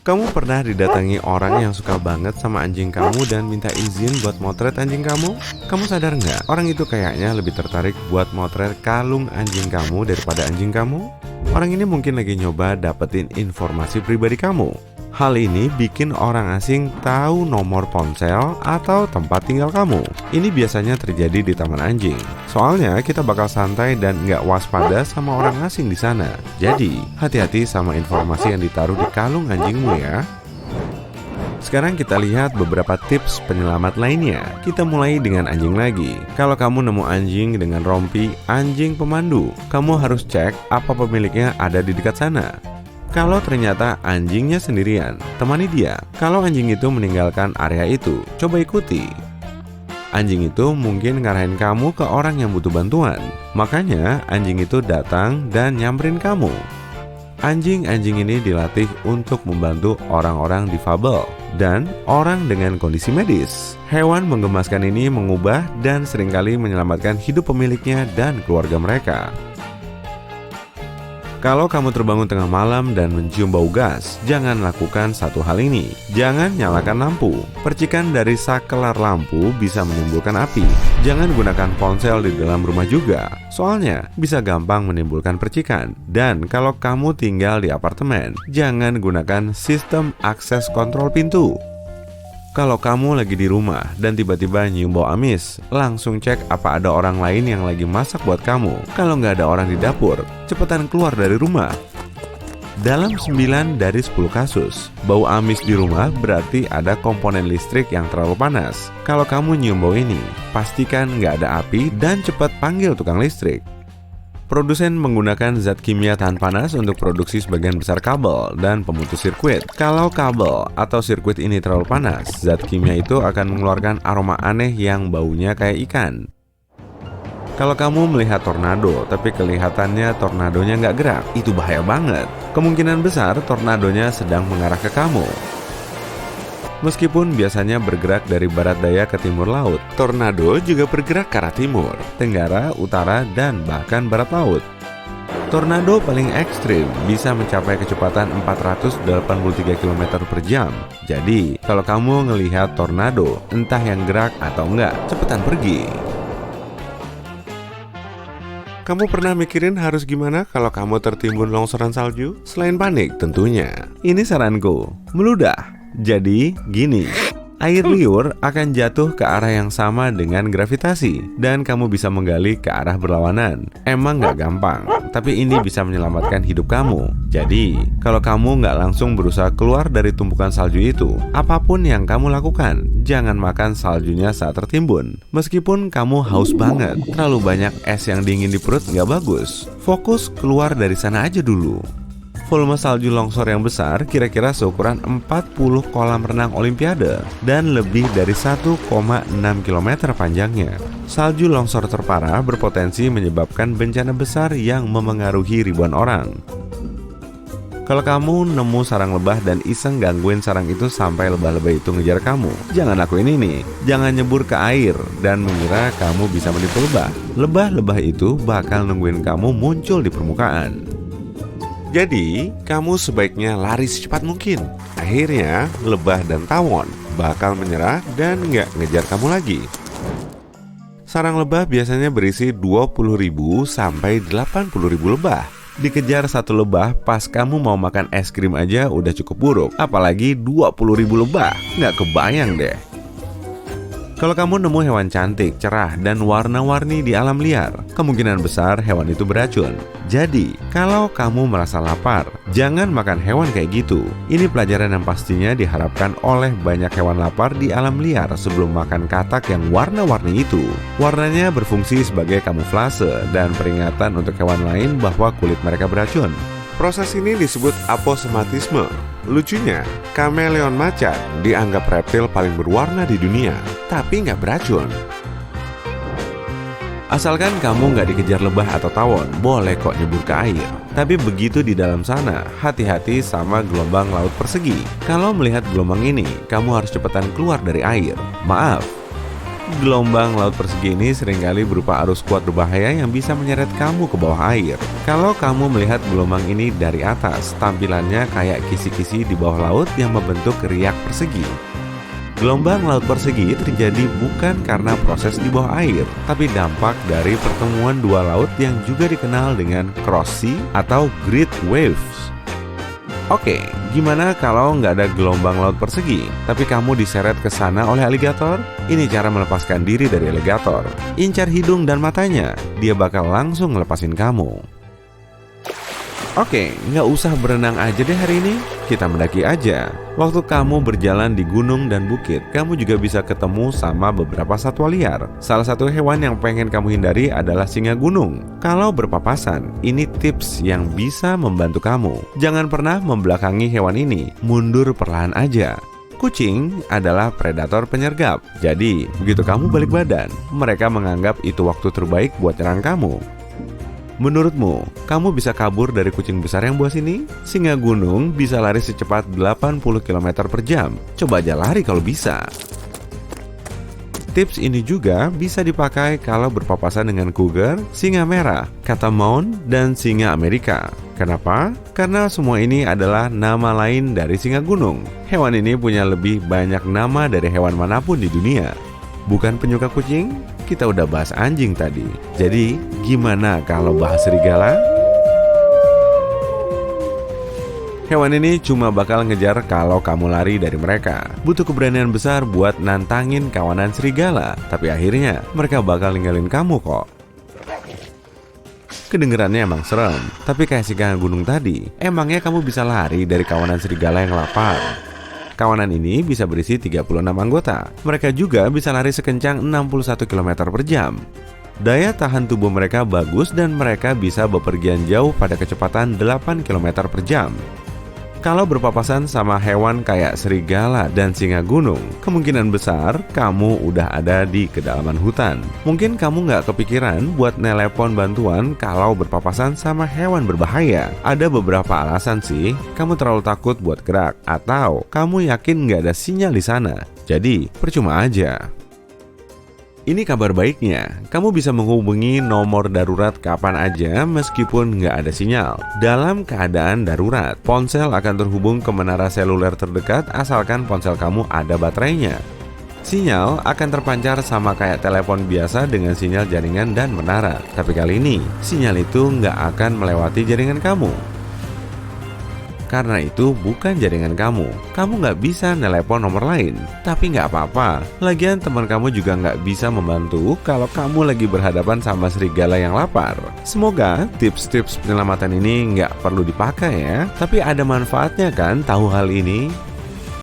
Kamu pernah didatangi orang yang suka banget sama anjing kamu dan minta izin buat motret anjing kamu? Kamu sadar nggak? Orang itu kayaknya lebih tertarik buat motret kalung anjing kamu daripada anjing kamu? Orang ini mungkin lagi nyoba dapetin informasi pribadi kamu. Hal ini bikin orang asing tahu nomor ponsel atau tempat tinggal kamu. Ini biasanya terjadi di taman anjing. Soalnya kita bakal santai dan nggak waspada sama orang asing di sana. Jadi, hati-hati sama informasi yang ditaruh di kalung anjingmu ya. Sekarang kita lihat beberapa tips penyelamat lainnya. Kita mulai dengan anjing lagi. Kalau kamu nemu anjing dengan rompi anjing pemandu, kamu harus cek apa pemiliknya ada di dekat sana. Kalau ternyata anjingnya sendirian, temani dia. Kalau anjing itu meninggalkan area itu, coba ikuti. Anjing itu mungkin ngarahin kamu ke orang yang butuh bantuan. Makanya anjing itu datang dan nyamperin kamu. Anjing-anjing ini dilatih untuk membantu orang-orang difabel dan orang dengan kondisi medis. Hewan menggemaskan ini mengubah dan seringkali menyelamatkan hidup pemiliknya dan keluarga mereka. Kalau kamu terbangun tengah malam dan mencium bau gas, jangan lakukan satu hal ini. Jangan nyalakan lampu. Percikan dari sakelar lampu bisa menimbulkan api. Jangan gunakan ponsel di dalam rumah juga, soalnya bisa gampang menimbulkan percikan. Dan kalau kamu tinggal di apartemen, jangan gunakan sistem akses kontrol pintu. Kalau kamu lagi di rumah dan tiba-tiba nyium bau amis, langsung cek apa ada orang lain yang lagi masak buat kamu. Kalau nggak ada orang di dapur, cepetan keluar dari rumah. Dalam 9 dari 10 kasus, bau amis di rumah berarti ada komponen listrik yang terlalu panas. Kalau kamu nyium bau ini, pastikan nggak ada api dan cepat panggil tukang listrik. Produsen menggunakan zat kimia tahan panas untuk produksi sebagian besar kabel dan pemutus sirkuit. Kalau kabel atau sirkuit ini terlalu panas, zat kimia itu akan mengeluarkan aroma aneh yang baunya kayak ikan. Kalau kamu melihat tornado, tapi kelihatannya tornadonya nggak gerak, itu bahaya banget. Kemungkinan besar tornadonya sedang mengarah ke kamu. Meskipun biasanya bergerak dari barat daya ke timur laut, tornado juga bergerak ke arah timur, tenggara, utara, dan bahkan barat laut. Tornado paling ekstrim bisa mencapai kecepatan 483 km per jam. Jadi, kalau kamu ngelihat tornado, entah yang gerak atau enggak, cepetan pergi. Kamu pernah mikirin harus gimana kalau kamu tertimbun longsoran salju? Selain panik tentunya, ini saranku, meludah. Jadi gini, air liur akan jatuh ke arah yang sama dengan gravitasi dan kamu bisa menggali ke arah berlawanan. Emang gak gampang, tapi ini bisa menyelamatkan hidup kamu. Jadi, kalau kamu gak langsung berusaha keluar dari tumpukan salju itu, apapun yang kamu lakukan, jangan makan saljunya saat tertimbun. Meskipun kamu haus banget, terlalu banyak es yang dingin di perut gak bagus. Fokus keluar dari sana aja dulu. Volume salju longsor yang besar kira-kira seukuran 40 kolam renang olimpiade dan lebih dari 1,6 km panjangnya. Salju longsor terparah berpotensi menyebabkan bencana besar yang memengaruhi ribuan orang. Kalau kamu nemu sarang lebah dan iseng gangguin sarang itu sampai lebah-lebah itu ngejar kamu, jangan lakuin ini. Jangan nyebur ke air dan mengira kamu bisa menipu lebah. Lebah-lebah itu bakal nungguin kamu muncul di permukaan. Jadi, kamu sebaiknya lari secepat mungkin. Akhirnya, lebah dan tawon bakal menyerah dan nggak ngejar kamu lagi. Sarang lebah biasanya berisi 20.000 sampai 80.000 lebah. Dikejar satu lebah pas kamu mau makan es krim aja udah cukup buruk. Apalagi 20.000 lebah, nggak kebayang deh. Kalau kamu nemu hewan cantik, cerah, dan warna-warni di alam liar, kemungkinan besar hewan itu beracun. Jadi, kalau kamu merasa lapar, jangan makan hewan kayak gitu. Ini pelajaran yang pastinya diharapkan oleh banyak hewan lapar di alam liar sebelum makan katak yang warna-warni itu. Warnanya berfungsi sebagai kamuflase dan peringatan untuk hewan lain bahwa kulit mereka beracun. Proses ini disebut aposematisme. Lucunya, kameleon macan dianggap reptil paling berwarna di dunia, tapi nggak beracun. Asalkan kamu nggak dikejar lebah atau tawon, boleh kok nyebur ke air. Tapi begitu di dalam sana, hati-hati sama gelombang laut persegi. Kalau melihat gelombang ini, kamu harus cepetan keluar dari air. Maaf, Gelombang laut persegi ini seringkali berupa arus kuat berbahaya yang bisa menyeret kamu ke bawah air. Kalau kamu melihat gelombang ini dari atas, tampilannya kayak kisi-kisi di bawah laut yang membentuk riak persegi. Gelombang laut persegi terjadi bukan karena proses di bawah air, tapi dampak dari pertemuan dua laut yang juga dikenal dengan cross sea atau great waves. Oke, gimana kalau nggak ada gelombang laut persegi, tapi kamu diseret ke sana oleh aligator? Ini cara melepaskan diri dari aligator. Incar hidung dan matanya, dia bakal langsung ngelepasin kamu. Oke, nggak usah berenang aja deh hari ini, kita mendaki aja. Waktu kamu berjalan di gunung dan bukit, kamu juga bisa ketemu sama beberapa satwa liar. Salah satu hewan yang pengen kamu hindari adalah singa gunung. Kalau berpapasan, ini tips yang bisa membantu kamu. Jangan pernah membelakangi hewan ini, mundur perlahan aja. Kucing adalah predator penyergap. Jadi, begitu kamu balik badan, mereka menganggap itu waktu terbaik buat nyerang kamu. Menurutmu, kamu bisa kabur dari kucing besar yang buas ini? Singa gunung bisa lari secepat 80 km per jam. Coba aja lari kalau bisa. Tips ini juga bisa dipakai kalau berpapasan dengan cougar, singa merah, catamount, dan singa Amerika. Kenapa? Karena semua ini adalah nama lain dari singa gunung. Hewan ini punya lebih banyak nama dari hewan manapun di dunia. Bukan penyuka kucing? Kita udah bahas anjing tadi. Jadi, gimana kalau bahas serigala? Hewan ini cuma bakal ngejar kalau kamu lari dari mereka. Butuh keberanian besar buat nantangin kawanan serigala. Tapi akhirnya, mereka bakal ninggalin kamu kok. Kedengerannya emang serem, tapi kayak singa gunung tadi, emangnya kamu bisa lari dari kawanan serigala yang lapar? Kawanan ini bisa berisi 36 anggota. Mereka juga bisa lari sekencang 61 km per jam. Daya tahan tubuh mereka bagus dan mereka bisa bepergian jauh pada kecepatan 8 km per jam. Kalau berpapasan sama hewan kayak serigala dan singa gunung, kemungkinan besar kamu udah ada di kedalaman hutan. Mungkin kamu nggak kepikiran buat nelepon bantuan kalau berpapasan sama hewan berbahaya. Ada beberapa alasan sih, kamu terlalu takut buat gerak, atau kamu yakin nggak ada sinyal di sana. Jadi, percuma aja. Ini kabar baiknya, kamu bisa menghubungi nomor darurat kapan aja meskipun nggak ada sinyal. Dalam keadaan darurat, ponsel akan terhubung ke menara seluler terdekat asalkan ponsel kamu ada baterainya. Sinyal akan terpancar sama kayak telepon biasa dengan sinyal jaringan dan menara. Tapi kali ini, sinyal itu nggak akan melewati jaringan kamu. Karena itu bukan jaringan kamu. Kamu nggak bisa nelepon nomor lain. Tapi nggak apa-apa. Lagian teman kamu juga nggak bisa membantu kalau kamu lagi berhadapan sama serigala yang lapar. Semoga tips-tips penyelamatan ini nggak perlu dipakai ya. Tapi ada manfaatnya kan tahu hal ini?